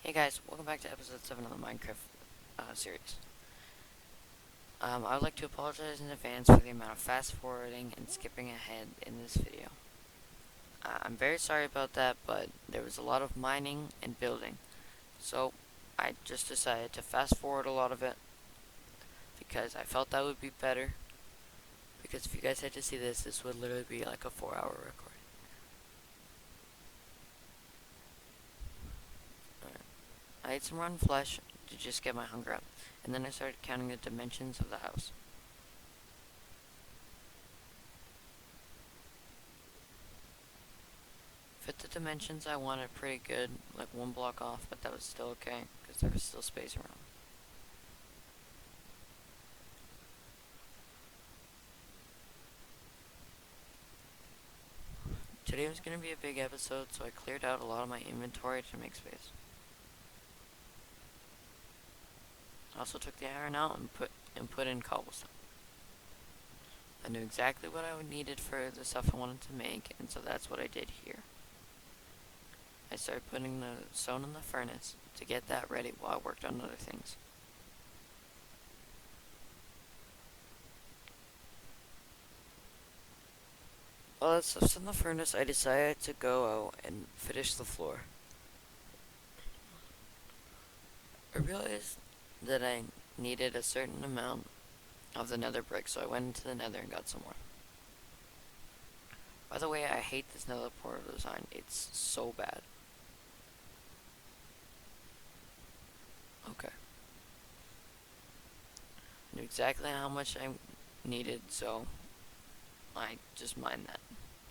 Hey guys, welcome back to episode 7 of the Minecraft series. I would like to apologize in advance for the amount of fast forwarding and skipping ahead in this video. I'm very sorry about that, but there was a lot of mining and building, so I just decided to fast forward a lot of it because I felt that would be better. Because if you guys had to see this, this would literally be like a 4-hour recording. I ate some rotten flesh to just get my hunger up, and then I started counting the dimensions of the house. Fit the dimensions I wanted pretty good, like one block off, but that was still okay, because there was still space around. Today was going to be a big episode, so I cleared out a lot of my inventory to make space. I also took the iron out and put in cobblestone. I knew exactly what I needed for the stuff I wanted to make, and so that's what I did here. I started putting the stone in the furnace to get that ready while I worked on other things. While that stuff's in the furnace, I decided to go out and finish the floor. I realized that I needed a certain amount of the nether brick, so I went into the nether and got some more. By the way, I hate this nether portal design. It's so bad. Okay. I knew exactly how much I needed, so I just mined that.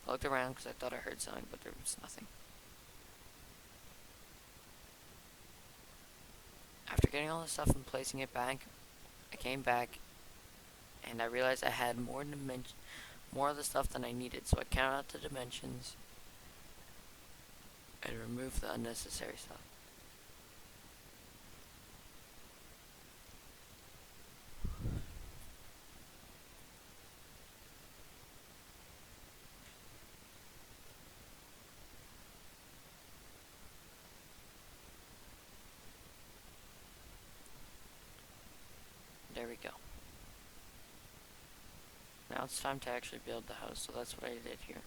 I looked around because I thought I heard something, but there was nothing. After getting all the stuff and placing it back, I came back and I realized I had more of the stuff than I needed, so I counted out the dimensions and removed the unnecessary stuff. There we go. Now it's time to actually build the house, so that's what I did here.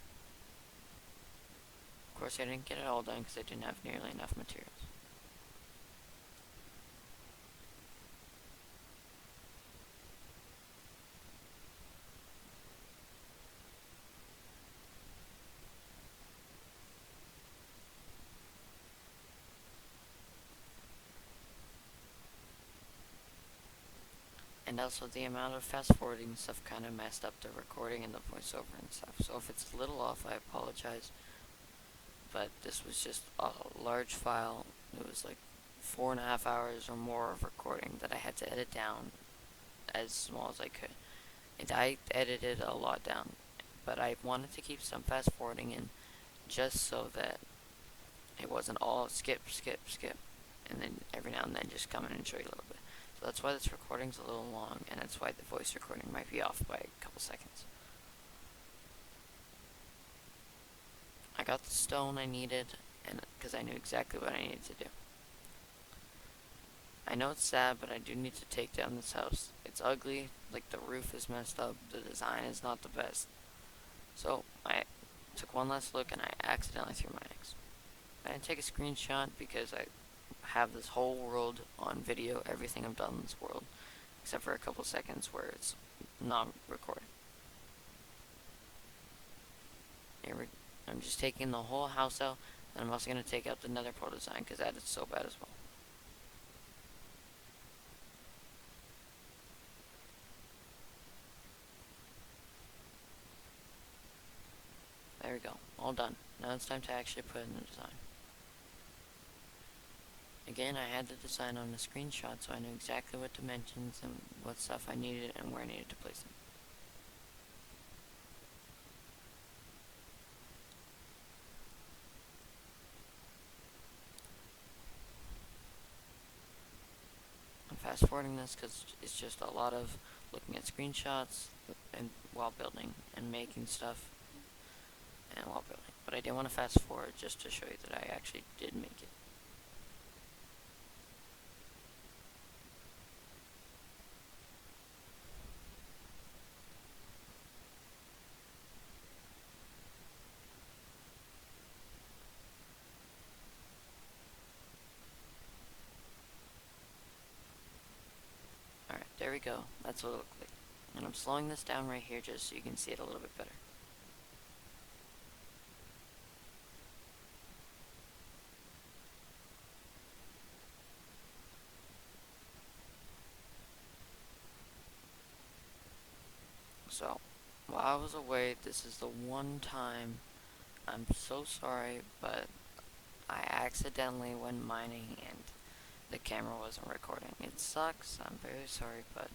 Of course, I didn't get it all done because I didn't have nearly enough materials. And also the amount of fast forwarding stuff kind of messed up the recording and the voiceover and stuff. So if it's a little off, I apologize. But this was just a large file. It was like 4.5 hours or more of recording that I had to edit down as small as I could. And I edited a lot down. But I wanted to keep some fast forwarding in just so that it wasn't all skip, skip, skip. And then every now and then just come in and show you a little bit. So that's why this recording's a little long, and that's why the voice recording might be off by a couple seconds. I got the stone I needed, and because I knew exactly what I needed to do. I know it's sad, but I do need to take down this house. It's ugly, like the roof is messed up, the design is not the best. So I took one last look and I accidentally threw my axe. I didn't take a screenshot because I have this whole world on video, everything I've done in this world, except for a couple seconds where it's not recorded. I'm just taking the whole house out, and I'm also going to take out the nether portal design because that is so bad as well. There we go, all done. Now it's time to actually put in the design. Again, I had the design on a screenshot so I knew exactly what dimensions and what stuff I needed and where I needed to place them. I'm fast forwarding this because it's just a lot of looking at screenshots and while building and making stuff and while building. But I did want to fast forward just to show you that I actually did make it. go. That's what it looked like. And I'm slowing this down right here just so you can see it a little bit better. So, while I was away, this is the one time, I'm so sorry, but I accidentally went mining and the camera wasn't recording. It sucks, I'm very sorry, but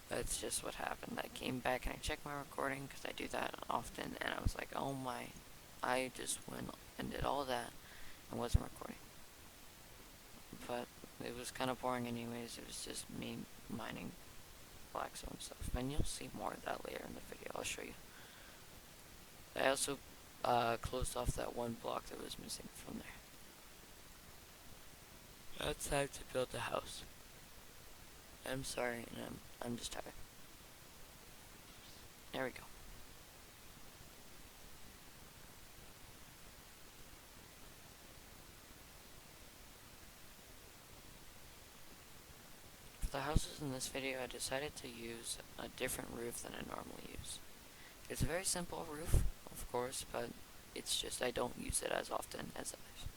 that's just what happened. I came back and I checked my recording because I do that often, and I was like, oh my, I just went and did all that and wasn't recording. But it was kind of boring anyways. It was just me mining blackstone stuff, and you'll see more of that later in the video. I'll show you. I also closed off that one block that was missing from there. Now it's time to build the house. I'm sorry, and I'm just tired. There we go. For the houses in this video, I decided to use a different roof than I normally use. It's a very simple roof, of course, but it's just I don't use it as often as others.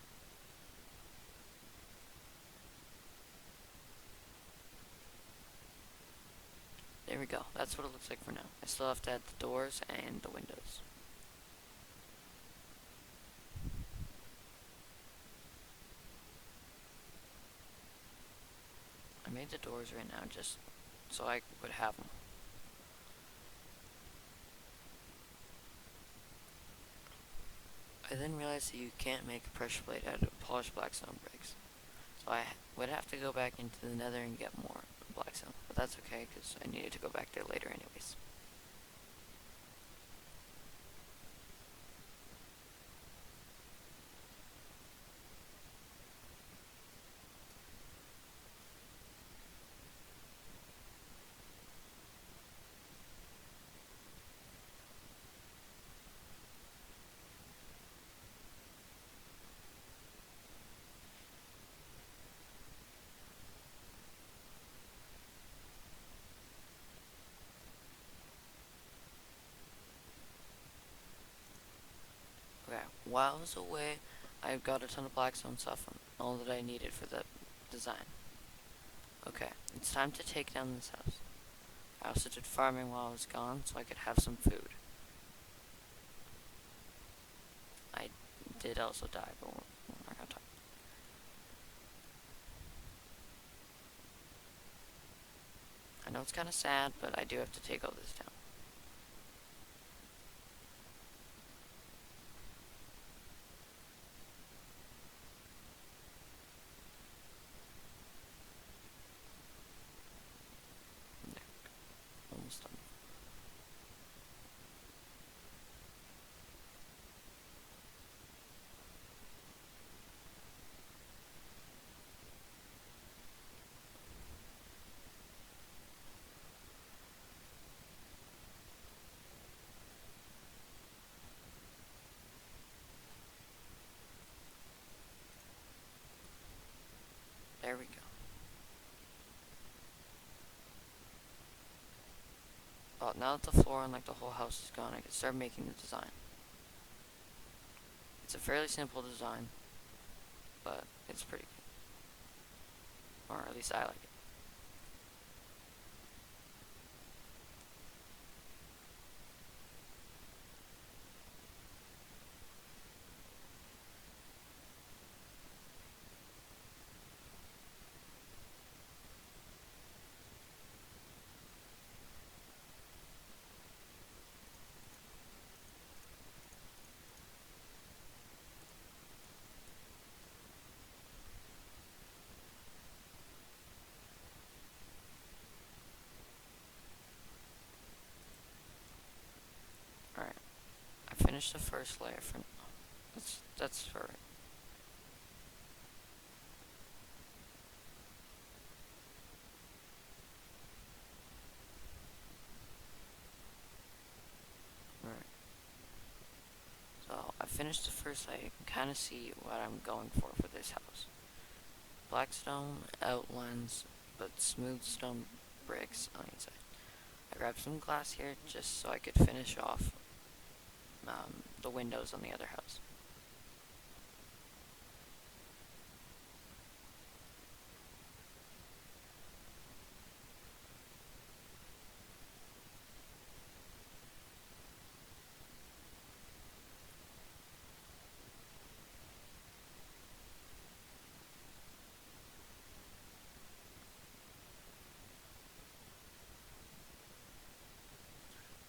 There we go. That's what it looks like for now. I still have to add the doors and the windows. I made the doors right now just so I would have them. I then realized that you can't make a pressure plate out of polished blackstone bricks. So I would have to go back into the nether and get more blackstone. But that's okay, because I needed to go back there later anyways. Okay, while I was away, I got a ton of blackstone stuff and all that I needed for the design. Okay, it's time to take down this house. I also did farming while I was gone so I could have some food. I did also die, but we're not gonna talk. I know it's kind of sad, but I do have to take all this down. There, almost done. There we go. Well, now that the floor and like the whole house is gone, I can start making the design. It's a fairly simple design, but it's pretty good. Or at least I like it. Alright. I finished the first layer for now. That's for it. Alright. So I finished the first layer. You can kind of see what I'm going for this house. Black stone outlines, but smooth stone bricks on the inside. I grabbed some glass here just so I could finish off the windows on the other house.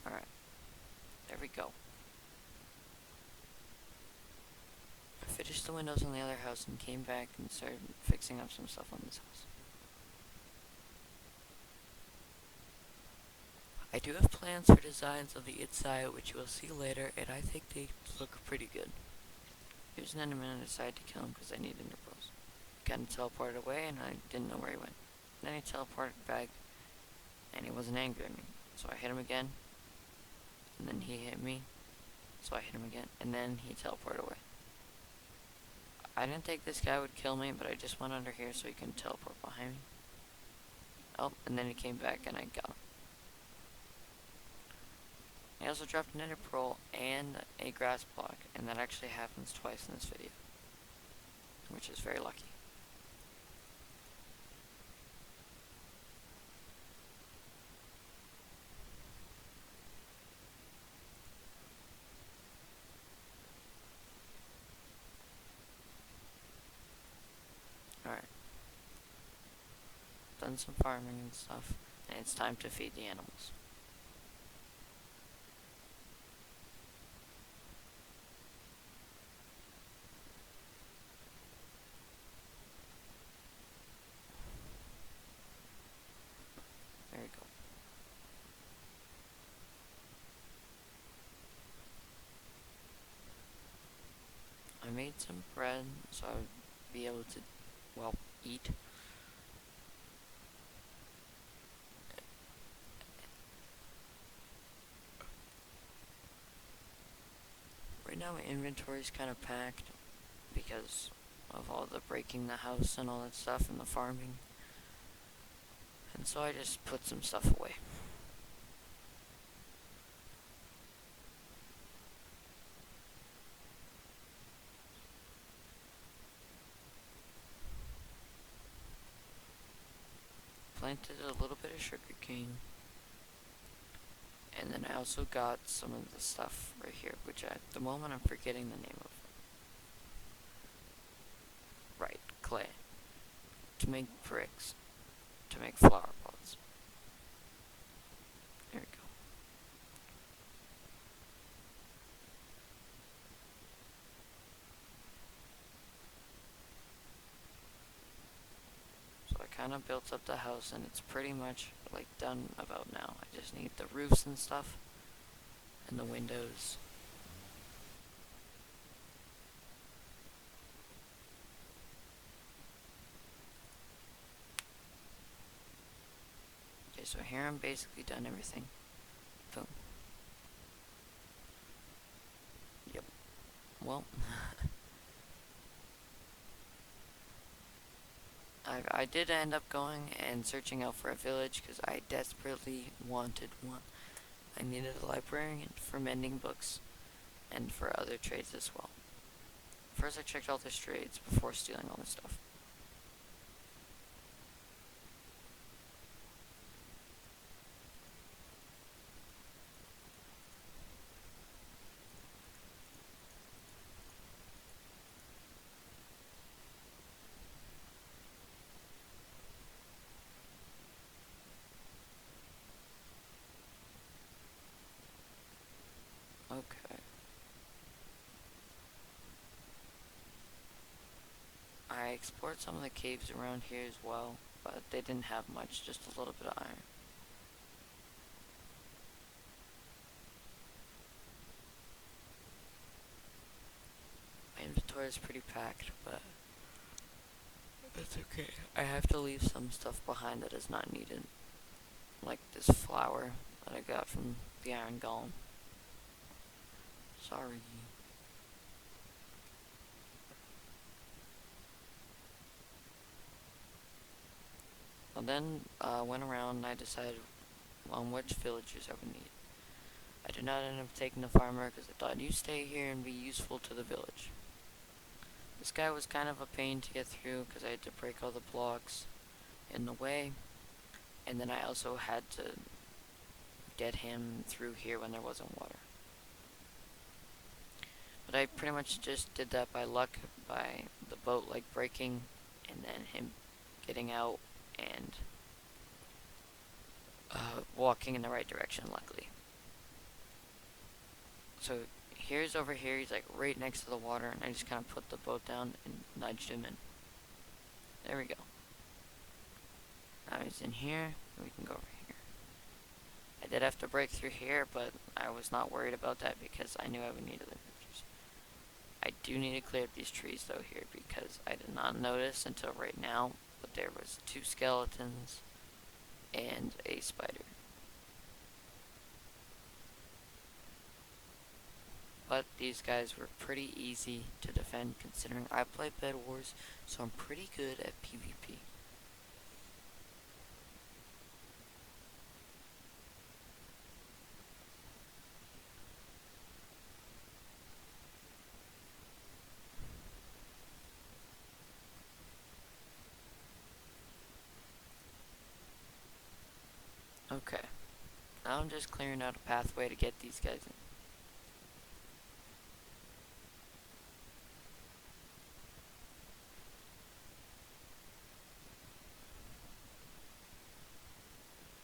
Alright, there we go. I finished the windows on the other house and came back and started fixing up some stuff on this house. I do have plans for designs on the inside, which you will see later, and I think they look pretty good. Here's an enderman and I decided to kill him because I need ender pearls. He kind of teleported away and I didn't know where he went. Then he teleported back and he wasn't angry at me. So I hit him again, and then he hit me, so I hit him again, and then he teleported away. I didn't think this guy would kill me, but I just went under here so he couldn't teleport behind me. Oh, and then he came back and I got him. I also dropped an ender pearl and a grass block, and that actually happens twice in this video, which is very lucky. Alright. Done some farming and stuff, and it's time to feed the animals. There we go. I made some bread so I would be able to, well, eat. Right now my inventory is kind of packed because of all the breaking the house and all that stuff and the farming. And so I just put some stuff away. Planted a little bit of sugar cane. And then I also got some of the stuff right here, which at the moment I'm forgetting the name of. Right, clay. To make bricks. To make flower pots. There we go. So I kind of built up the house and it's pretty much like done about now. I just need the roofs and stuff and the windows. Okay, so here I'm basically done everything. Boom. Yep. Well, I did end up going and searching out for a village because I desperately wanted one. I needed a librarian for mending books and for other trades as well. First I checked all the trades before stealing all this stuff. Okay. I explored some of the caves around here as well, but they didn't have much, just a little bit of iron. My inventory is pretty packed, but that's okay. I have to leave some stuff behind that is not needed, like this flower that I got from the Iron Golem. Sorry. Well, then went around and I decided on which villagers I would need. I did not end up taking the farmer because I thought you stay here and be useful to the village. This guy was kind of a pain to get through because I had to break all the blocks in the way, and then I also had to get him through here when there wasn't water. But I pretty much just did that by luck, by the boat like breaking and then him getting out and walking in the right direction, luckily. So here's over here, he's like right next to the water, and I just kind of put the boat down and nudged him in. There we go. Now he's in here, and we can go over here. I did have to break through here, but I was not worried about that because I knew I would need other villagers. I do need to clear up these trees though here because I did not notice until right now, but there was 2 skeletons and a spider. But these guys were pretty easy to defend considering I play Bed Wars, so I'm pretty good at PvP. Okay, now I'm just clearing out a pathway to get these guys in.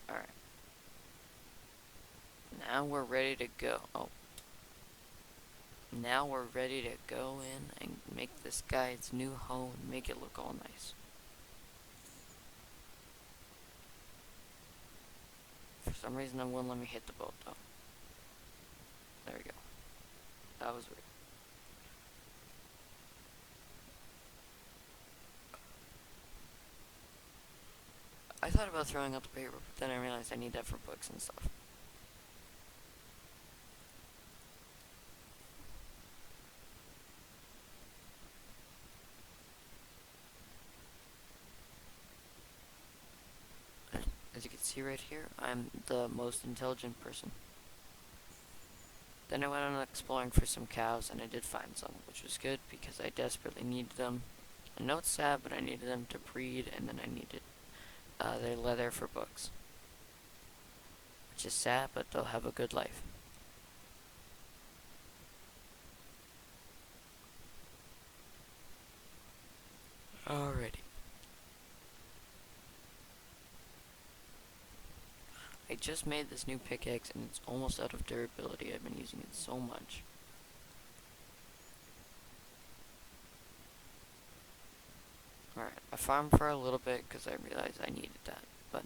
Alright. Now we're ready to go. Oh. Now we're ready to go in and make this guy's new home and make it look all nice. For some reason it wouldn't let me hit the boat though. There we go. That was weird. I thought about throwing out the paper, but then I realized I need that for books and stuff. As you can see right here, I'm the most intelligent person. Then I went on exploring for some cows, and I did find some, which was good because I desperately needed them. I know it's sad, but I needed them to breed, and then I needed their leather for books. Which is sad, but they'll have a good life. Alrighty. I just made this new pickaxe and it's almost out of durability. I've been using it so much. Alright, I farmed for a little bit because I realized I needed that, but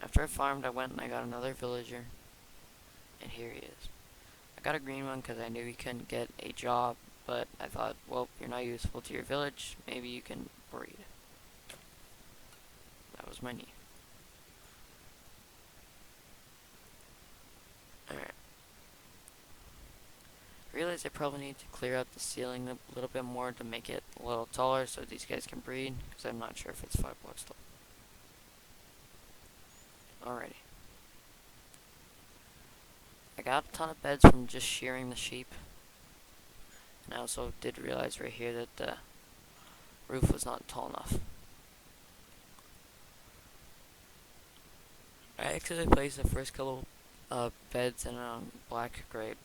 after I farmed I went and I got another villager, and here he is. I got a green one because I knew he couldn't get a job, but I thought, well, you're not useful to your village, maybe you can breed. That was my need. Alright. I realized I probably need to clear out the ceiling a little bit more to make it a little taller so these guys can breed, because I'm not sure if it's 5 blocks tall. Alrighty. I got a ton of beds from just shearing the sheep. And I also did realize right here that the roof was not tall enough. I actually placed the first couple beds in black, gray,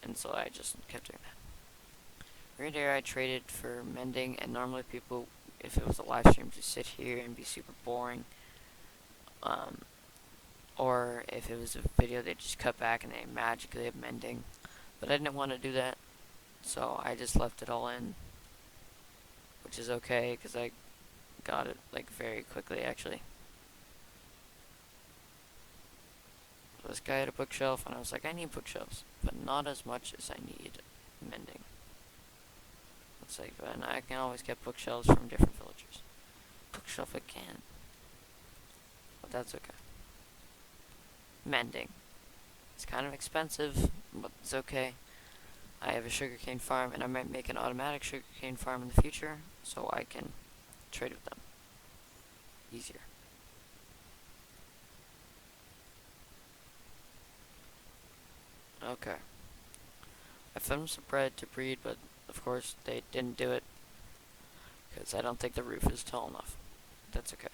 and so I just kept doing that. Right here I traded for mending, and normally people, if it was a live stream, just sit here and be super boring. Or if it was a video, they just cut back and they magically have mending. But I didn't want to do that, so I just left it all in, which is okay because I got it like very quickly actually. So this guy had a bookshelf, and I was like, I need bookshelves, but not as much as I need mending. Let's say, and I can always get bookshelves from different villagers. Bookshelf again, but that's okay. Mending. It's kind of expensive, but it's okay. I have a sugarcane farm, and I might make an automatic sugarcane farm in the future, so I can trade with them. Easier. Okay. I fed them some bread to breed, but of course they didn't do it because I don't think the roof is tall enough. That's okay.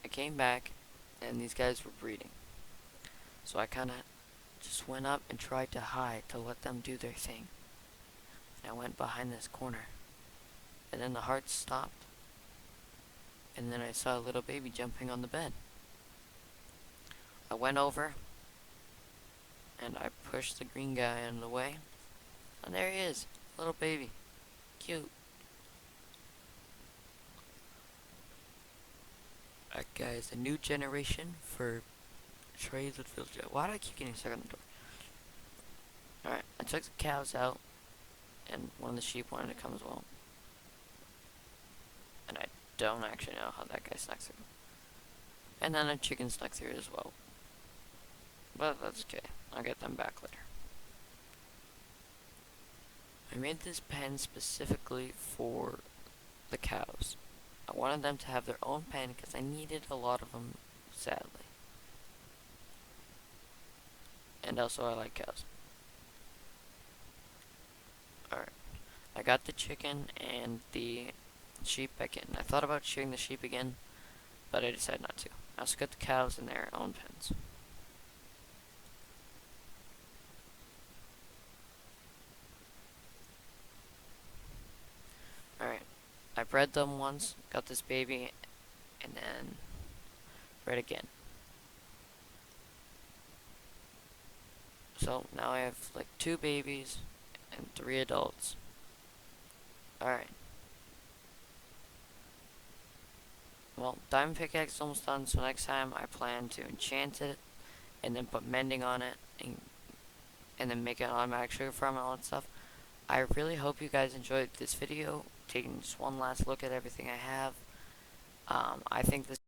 I came back and these guys were breeding. So I kind of just went up and tried to hide to let them do their thing. And I went behind this corner. And then the heart stopped. And then I saw a little baby jumping on the bed. I went over and I pushed the green guy out of the way. And there he is, little baby. Cute. That guy is a new generation for trades with Villager. Why do I keep getting stuck on the door? Alright, I took the cows out, and one of the sheep wanted to come as well. And I don't actually know how that guy snuck through. And then a chicken snuck through as well. But that's okay, I'll get them back later. I made this pen specifically for the cows. I wanted them to have their own pen because I needed a lot of them, sadly. And also I like cows. Alright. I got the chicken and the sheep back in. I thought about shearing the sheep again, but I decided not to. I also got the cows in their own pens. Alright. I bred them once, got this baby, and then bred again. So now I have like 2 babies and 3 adults. Alright. Well, diamond pickaxe is almost done, so next time I plan to enchant it and then put mending on it and then make an automatic sugar farm and all that stuff. I really hope you guys enjoyed this video, taking just one last look at everything I have. I think this